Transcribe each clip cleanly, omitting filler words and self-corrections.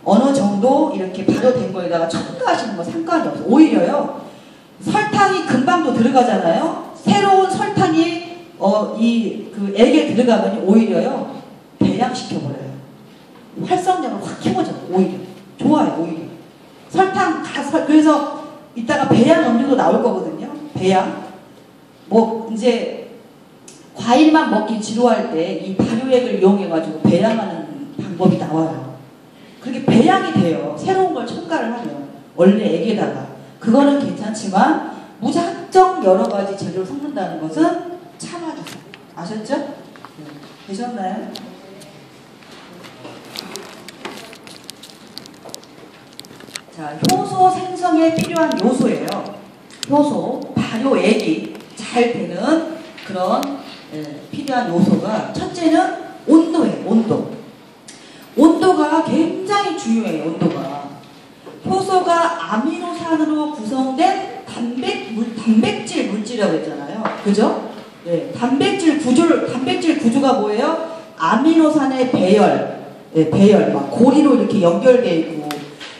어느 정도 이렇게 발효된 거에다가 첨가하시는 거 상관이 없어요. 오히려요. 설탕이 금방 또 들어가잖아요. 새로운 설탕이 그 액에 들어가면 오히려요. 배양시켜버려요. 활성력을 확 키워줘요. 오히려. 좋아요. 오히려. 설탕 그래서 이따가 배양 음료도 나올 거거든요. 배양. 뭐 이제 과일만 먹기 지루할 때 이 발효액을 이용해가지고 배양하는 방법이 나와요. 그렇게 배양이 돼요. 새로운 걸 첨가를 하면. 원래 액에다가. 그거는 괜찮지만 무작정 여러 가지 재료를 섞는다는 것은 참아주세요. 아셨죠? 네. 되셨나요? 자, 효소 생성에 필요한 요소예요. 효소, 발효액이 잘 되는 그런 필요한 요소가 첫째는 온도예요. 온도. 온도가 굉장히 중요해요. 온도가. 효소가 아미노산으로 구성된 단백질 물질이라고 했잖아요. 그죠? 네, 단백질 구조가 뭐예요? 아미노산의 배열, 네, 배열, 막 고리로 이렇게 연결되어 있고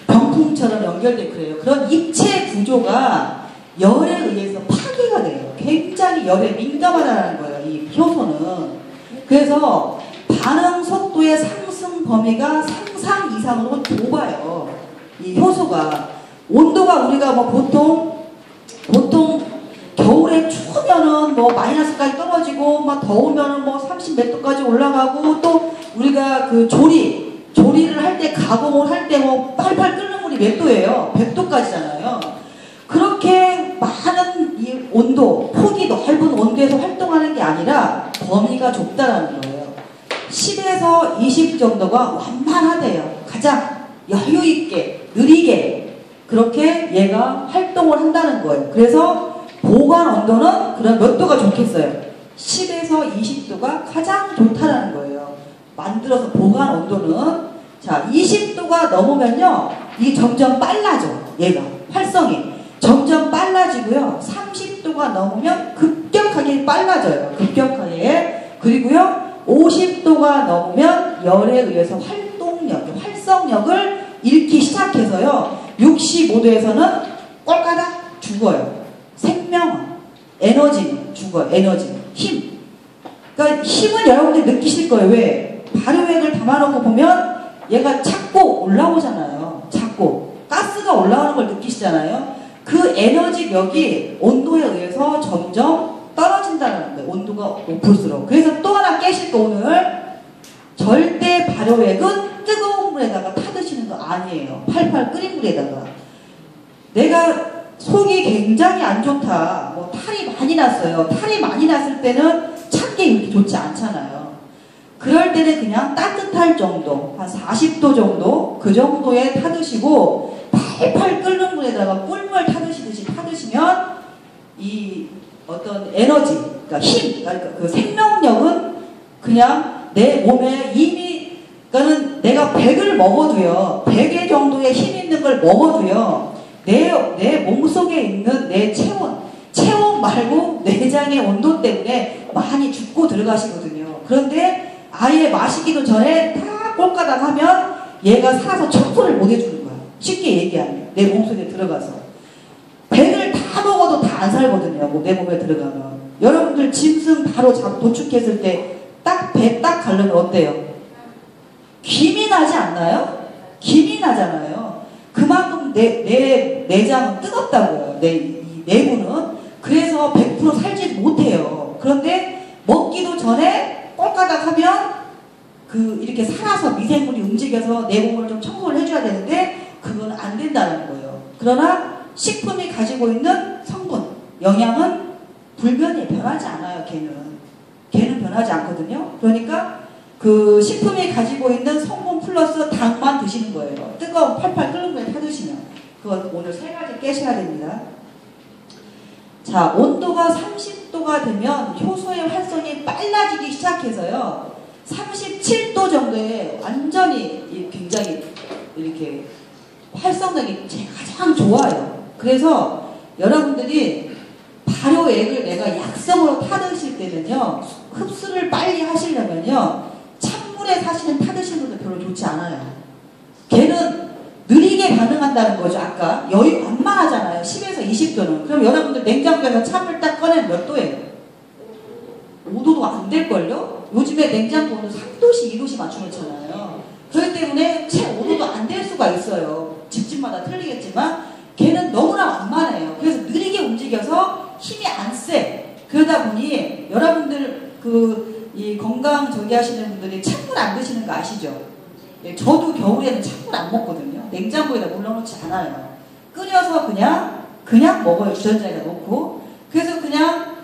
병풍처럼 연결되어 그래요. 그런 입체 구조가 열에 의해서 파괴가 돼요. 굉장히 열에 민감하다는 거예요. 이 효소는. 그래서 반응 속도의 상승 범위가 상상 이상으로 높아요. 이 효소가. 온도가 우리가 뭐 보통 겨울에 추우면은 뭐 마이너스까지 떨어지고 막 더우면은 뭐 30 몇 도까지 올라가고 또 우리가 그 조리를 할 때 가공을 할 때 뭐 팔팔 끓는 물이 몇 도예요? 100도까지잖아요. 그렇게 많은 이 온도, 폭이 넓은 온도에서 활동하는 게 아니라 범위가 좁다라는 거예요. 10에서 20 정도가 완만하대요. 가장 여유 있게, 느리게 그렇게 얘가 활동을 한다는 거예요. 그래서 보관 온도는 그럼 몇 도가 좋겠어요? 10에서 20도가 가장 좋다라는 거예요. 만들어서 보관 온도는. 자, 20도가 넘으면요. 이게 점점 빨라져. 얘가. 활성이. 점점 빨라지고요. 30도가 넘으면 급격하게 빨라져요. 급격하게. 그리고요. 50도가 넘으면 열에 의해서 활성력을 잃기 시작해서요. 65도에서는 꼴까닥 죽어요. 생명은, 에너지는 죽어요. 에너지, 힘. 그러니까 힘은 여러분들이 느끼실 거예요. 왜? 발효액을 담아놓고 보면 얘가 자꾸 올라오잖아요. 자꾸. 가스가 올라오는 걸 느끼시잖아요. 그 에너지력이 온도에 의해서 점점 떨어진다는 거예요. 온도가 높을수록. 그래서 또 하나 깨실 거 오늘. 절대 발효액은 뜨거운 물에다가 타드시는 거 아니에요. 팔팔 끓인 물에다가. 내가 속이 굉장히 안 좋다. 뭐 탈이 많이 났어요. 탈이 많이 났을 때는 찬 게 이렇게 좋지 않잖아요. 그럴 때는 그냥 따뜻할 정도, 한 40도 정도, 그 정도에 타드시고 팔팔 끓는 물에다가 꿀물 타드시듯이 타드시면 이 어떤 에너지, 그러니까 힘, 그러니까 그 생명력은 그냥 내 몸에 이미, 그러니까는 내가 100을 먹어도요, 100의 정도의 힘 있는 걸 먹어도요, 내 몸속에 있는 내 체온 말고 내장의 온도 때문에 많이 죽고 들어가시거든요. 그런데 아예 마시기도 전에 다 꼴까닥 하면 얘가 살아서 청소를 못 해주는 거야. 쉽게 얘기하면. 내 몸속에 들어가서. 100을 다 먹어도 다 안 살거든요. 뭐 내 몸에 들어가면. 여러분들 짐승 바로 도축했을 때 딱 배 딱 가르면 어때요? 김이 나지 않나요? 김이 나잖아요. 그만큼 내 내장은 뜨겁다고요. 이 내부는. 그래서 100% 살지 못해요. 그런데 먹기도 전에 꼴까닥 하면 이렇게 살아서 미생물이 움직여서 내 몸을 좀 청소를 해줘야 되는데 그건 안 된다는 거예요. 그러나 식품이 가지고 있는 성분, 영양은 불변해. 변하지 않아요. 걔는 변하지 않거든요. 그러니까 그 식품이 가지고 있는 성분 플러스 당만 드시는 거예요. 뜨거운 팔팔 끓는 물에 타드시면. 그건 오늘 3가지 깨셔야 됩니다. 자, 온도가 30도가 되면 효소의 활성이 빨라지기 시작해서요. 37도 정도에 완전히 굉장히 이렇게 활성력이 가장 좋아요. 그래서 여러분들이 발효액을 내가 약성으로 타드실 때는요, 흡수를 빨리 하시려면요, 찬물에 사시는 타드시는 분들 별로 좋지 않아요. 걔는 느리게 반응한다는 거죠. 아까 여유 완만하잖아요. 10에서 20도는. 그럼 여러분들 냉장고에서 찬물 딱 꺼내면 몇 도예요? 5도도 안 될걸요? 요즘에 냉장고는 3도씩 2도씩 맞춰놓잖아요. 그렇기 때문에 채 5도도 안 될 수가 있어요. 집집마다 틀리겠지만 걔는 너무나 완만해요. 그래서 느리게 움직여서 힘이 안 세. 그러다 보니 여러분들 이 건강 저기 하시는 분들이 찬물 안 드시는 거 아시죠? 예, 저도 겨울에는 찬물 안 먹거든요. 냉장고에다 물러놓지 않아요. 끓여서 그냥 먹어요. 주전자에다 놓고. 그래서 그냥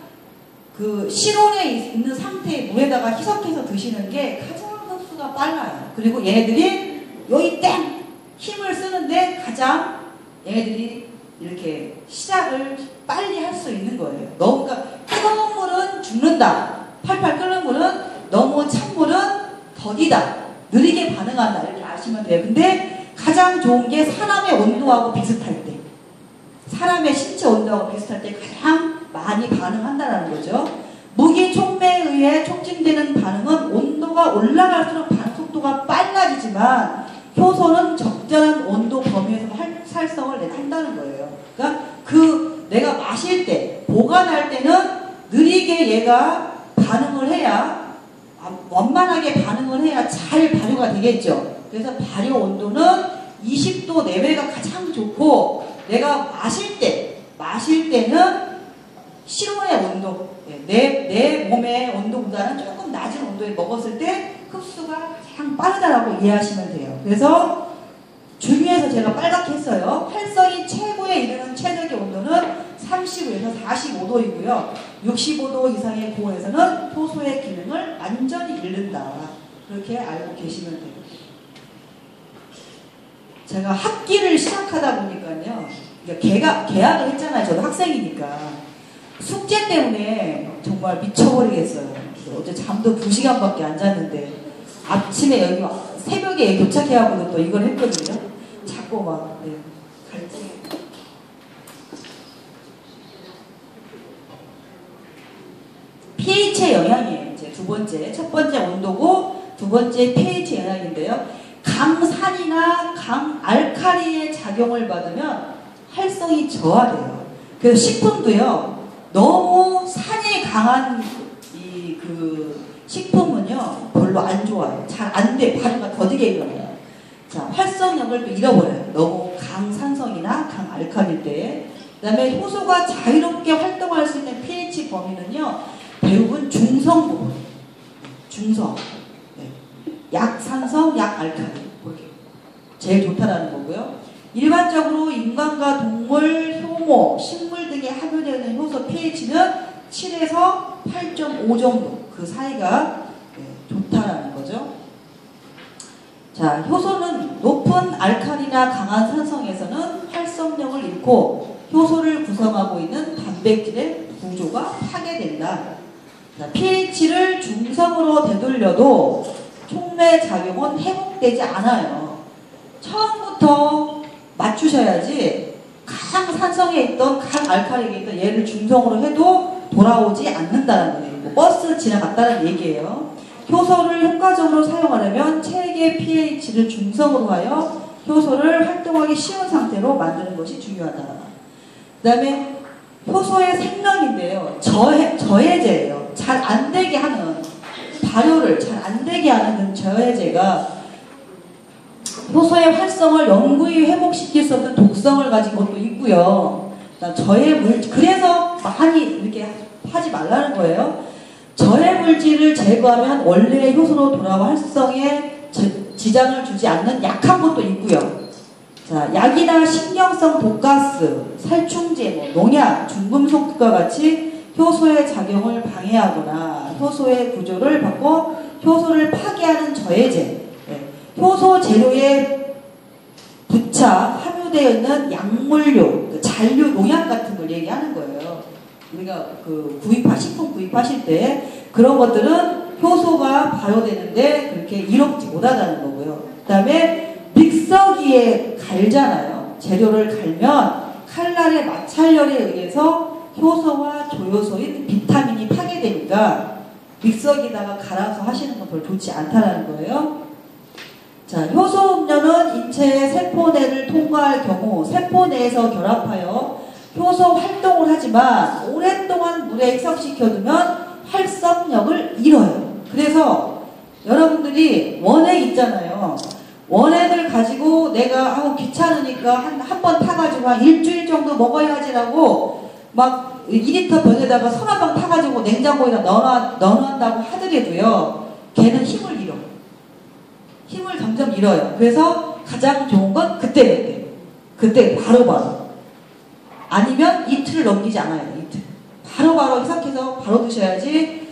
그 실온에 있는 상태의 물에다가 희석해서 드시는 게 가장 흡수가 빨라요. 그리고 얘네들이 여기 땡! 힘을 쓰는데 가장 얘네들이 이렇게 시작을 빨리 할 수 있는 거예요. 너무, 그러니까 뜨거운 물은 죽는다. 팔팔 끓는 물은 너무 찬 물은 더디다. 느리게 반응한다. 이렇게 아시면 돼요. 근데 가장 좋은 게 사람의 온도하고 비슷할 때. 사람의 신체 온도하고 비슷할 때 가장 많이 반응한다는 거죠. 무기 촉매에 의해 촉진되는 반응은 온도가 올라갈수록 반응 속도가 빨라지지만 효소는 적절한 온도 범위에서 활성을 한다는 거예요. 그러니까 내가 마실 때, 보관할 때는 느리게 얘가 반응을 해야, 원만하게 반응을 해야 잘 발효가 되겠죠. 그래서 발효 온도는 20도 내외가 가장 좋고, 내가 마실 때는 실온의 온도, 내 몸의 온도보다는 조금 낮은 온도에 먹었을 때 흡수가 가장 빠르다라고 이해하시면 돼요. 그래서 중위에서 제가 빨갛게 했어요. 활성이 최고에 이르는 최적의 온도는 30에서 45도이고요. 65도 이상의 고온에서는 효소의 기능을 완전히 잃는다. 그렇게 알고 계시면 돼요. 제가 학기를 시작하다 보니까요. 개학을 했잖아요. 저도 학생이니까. 숙제 때문에 정말 미쳐버리겠어요. 어제 잠도 2시간밖에 안 잤는데 아침에 여기 새벽에 도착해하고도 또 이걸 했거든요. 자꾸 막 갈증이. pH의 영향이에요. 이제 두 번째, 첫 번째 온도고 두 번째 pH 영향인데요. 강산이나 강알칼리의 작용을 받으면 활성이 저하돼요. 그래서 식품도요. 너무 산이 강한 식품은요 별로 안 좋아요. 잘 안 돼. 발효가 더디게 일어나요. 자, 활성력을 또 잃어버려요. 너무 강산성이나 강알칼리 때. 그 다음에 효소가 자유롭게 활동할 수 있는 pH 범위는요 대부분 중성 부분. 중성. 네. 약산성, 약알칼리. 이렇게 제일 좋다라는 거고요. 일반적으로 인간과 동물, 효모, 식물 등에 함유되어 있는 효소 pH는 7에서 8.5 정도. 그 사이가 좋다라는 거죠. 자, 효소는 높은 알칼리나 강한 산성에서는 활성력을 잃고 효소를 구성하고 있는 단백질의 구조가 파괴된다. 자, pH를 중성으로 되돌려도 촉매 작용은 회복되지 않아요. 처음부터 맞추셔야지 강산성에 있던 강알칼리에 있던 얘를 중성으로 해도 돌아오지 않는다는 거예요. 버스 지나갔다는 얘기예요. 효소를 효과적으로 사용하려면 체액의 pH를 중성으로 하여 효소를 활동하기 쉬운 상태로 만드는 것이 중요하다. 그 다음에 효소의 생명인데요. 저해제예요. 잘 안 되게 하는, 발효를 잘 안 되게 하는 저해제가 효소의 활성을 영구히 회복시킬 수 없는 독성을 가진 것도 있고요. 그래서 많이 이렇게 하지 말라는 거예요. 저해물질을 제거하면 원래의 효소로 돌아와 활성에 지장을 주지 않는 약한 것도 있고요. 자, 약이나 신경성 독가스, 살충제, 농약, 중금속과 같이 효소의 작용을 방해하거나 효소의 구조를 바꿔 효소를 파괴하는 저해제, 효소 재료에 부착, 함유되어 있는 약물료, 잔류, 농약 같은 걸 얘기하는 거예요. 우리가 식품 구입하실 때 그런 것들은 효소가 발효되는데 그렇게 이롭지 못하다는 거고요. 그 다음에 믹서기에 갈잖아요. 재료를 갈면 칼날의 마찰열에 의해서 효소와 조효소인 비타민이 파괴되니까 믹서기에다가 갈아서 하시는 건 별로 좋지 않다는 거예요. 자, 효소 음료는 인체의 세포내를 통과할 경우 세포 내에서 결합하여 효소 활동을 하지만 오랫동안 물에 희석시켜두면 활성력을 잃어요. 그래서 여러분들이 원액 있잖아요. 원액을 가지고 내가 귀찮으니까 한 번 타가지고 한 일주일 정도 먹어야지라고 막 2리터 병에다가 서너 병 타가지고 냉장고에다 넣어놓는다고 하더라도요. 걔는 힘을 잃어. 힘을 점점 잃어요. 그래서 가장 좋은 건 그때 바로 아니면 이틀을 넘기지 않아요. 이틀 바로 희석해서 바로 드셔야지.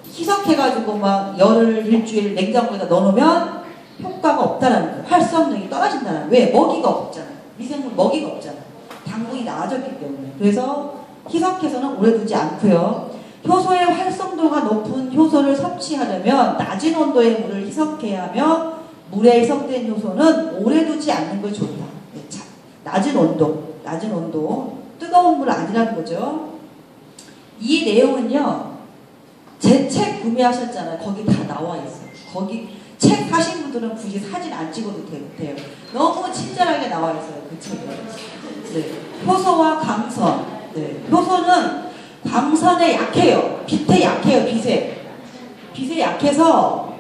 희석해가지고 막 열흘 일주일 냉장고에다 넣어놓으면 효과가 없다라는 거예요. 활성력이 떨어진다는 거예요. 왜? 먹이가 없잖아요. 미생물 먹이가 없잖아요. 당분이 나아졌기 때문에. 그래서 희석해서는 오래 두지 않고요. 효소의 활성도가 높은 효소를 섭취하려면 낮은 온도의 물을 희석해야 하며 물에 희석된 효소는 오래 두지 않는 걸 좋다. 낮은 온도, 뜨거운 물 아니라는 거죠. 이 내용은요, 제 책 구매하셨잖아요. 거기 다 나와 있어요. 거기 책 사신 분들은 굳이 사진 안 찍어도 돼요. 너무 친절하게 나와 있어요. 그 책에. 네. 효소와 강선. 네. 효소는 광선에 약해요. 빛에 약해요. 빛에 약해서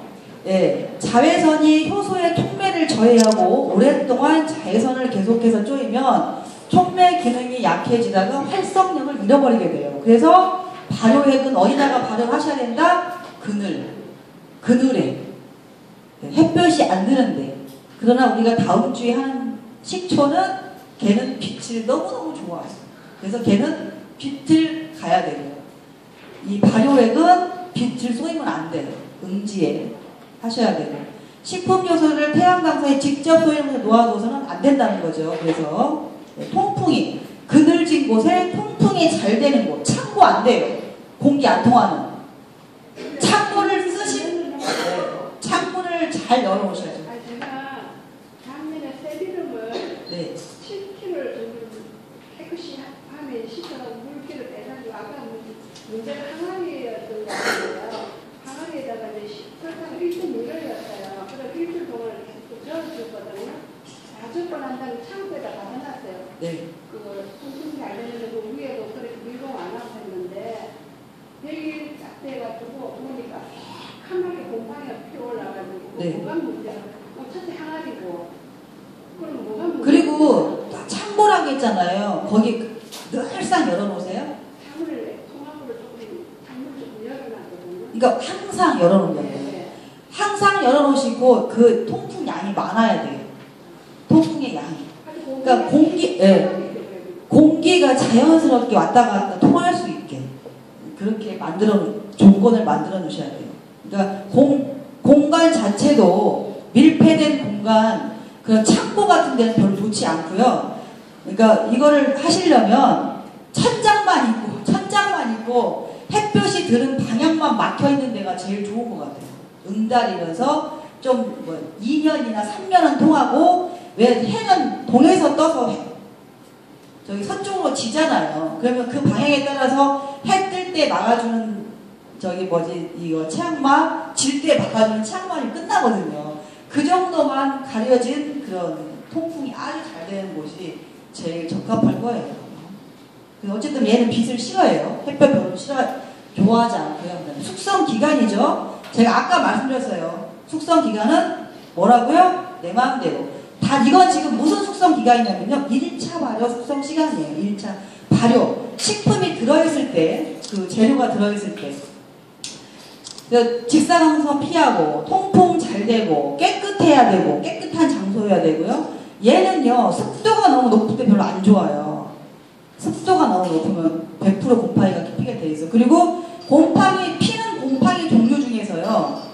자외선이 효소의 촉매를 저해하고 오랫동안 자외선을 계속해서 쪼이면 촉매 기능이 약해지다가 활성력을 잃어버리게 돼요. 그래서 발효액은 어디다가 발효하셔야 된다? 그늘에. 햇볕이 안 드는데. 그러나 우리가 다음 주에 한 식초는 걔는 빛을 너무너무 좋아해요. 그래서 걔는 빛을 가야 돼요. 이 발효액은 빛을 쏘이면 안 돼요. 음지에 하셔야 되고. 식품 요소를 태양광선에 직접 쏘이면서 놓아둬서는 안 된다는 거죠. 그래서 통풍이 그늘진 곳에 통풍이 잘 되는 곳. 창고 안 돼요. 공기 안 통하는. 창문을 창문을 잘 열어놓으셔야죠. 제가 작년에 쇠기름을 7kg를 깨끗이 밤에 씻어서 물기를 빼가지고 아까 문제가 항아리였던 거 같아요. 항아리에다가 설탕을 1.1을 그래서 일주일 동안 계속 저어줬거든요. 다 적고 난 다음에 창고에다 받아놨어요. 그걸 통풍이 안 되는 거 위에도 그렇게 밀봉 안 하고 했는데 100일 딱 돼가지고 보니까 하나게 곰팡이가 피어올라가지고 뭐가 문제야? 첫째 항아리고 그럼 뭐가 문제야? 그리고 창고라고 했잖아요. 거기 늘상 열어놓으세요? 창문을 통합으로 창문을 조금 열어놨거든요. 그러니까 항상 열어놓는다고요. 항상 열어놓으시고 그 통풍 양이 많아야 돼요. 통풍의 양이. 그러니까 공기가 자연스럽게 왔다 갔다 통할 수 있게 그렇게 조건을 만들어 놓으셔야 돼요. 그러니까 공간 자체도 밀폐된 공간, 그런 창고 같은 데는 별로 좋지 않고요. 그러니까 이거를 하시려면 천장만 있고 햇볕이 드는 방향만 막혀 있는 데가 제일 좋은 것 같아요. 응달이면서 좀 2년이나 3년은 통하고, 왜 해는 동에서 떠서 저기 서쪽으로 지잖아요. 그러면 그 방향에 따라서 해 뜰 때 막아주는 이거 채양막, 질 때 막아주는 채양막이 끝나거든요. 그 정도만 가려진 그런 통풍이 아주 잘 되는 곳이 제일 적합할 거예요. 어쨌든 얘는 빛을 싫어해요. 햇볕 별로 좋아하지 않고요. 숙성 기간이죠. 제가 아까 말씀드렸어요. 숙성 기간은 뭐라고요? 내 마음대로. 이건 지금 무슨 숙성 기간이냐면요. 1차 발효 숙성 시간이에요. 1차 발효. 식품이 들어있을 때, 그 재료가 들어있을 때. 직사광선 피하고, 통풍 잘 되고, 깨끗해야 되고, 깨끗한 장소여야 되고요. 얘는요, 습도가 너무 높을 때 별로 안 좋아요. 습도가 너무 높으면 100% 곰팡이가 피게 돼 있어요. 그리고 피는 곰팡이 종류 중에서요,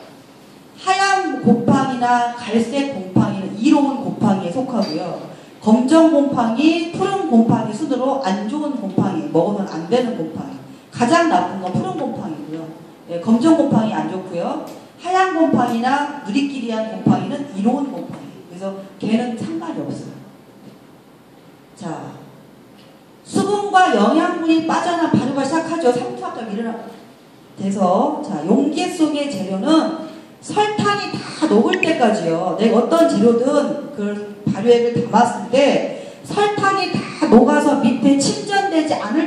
하얀 곰팡이나 갈색 곰팡이는 이로운 곰팡이에 속하고요. 검정 곰팡이, 푸른 곰팡이 순으로 안 좋은 곰팡이, 먹으면 안 되는 곰팡이. 가장 나쁜 건 푸른 곰팡이고요. 검정 곰팡이 안 좋고요. 하얀 곰팡이나 누리끼리한 곰팡이는 이로운 곰팡이. 그래서 걔는 상관이 없어요. 자, 수분과 영양분이 빠져나 발효가 시작하죠. 삼투압작이 돼서, 자, 용기 속의 재료는 설탕이 다 녹을 때까지요. 내가 어떤 재료든 그 발효액을 담았을 때 설탕이 다 녹아서 밑에 침전되지 않을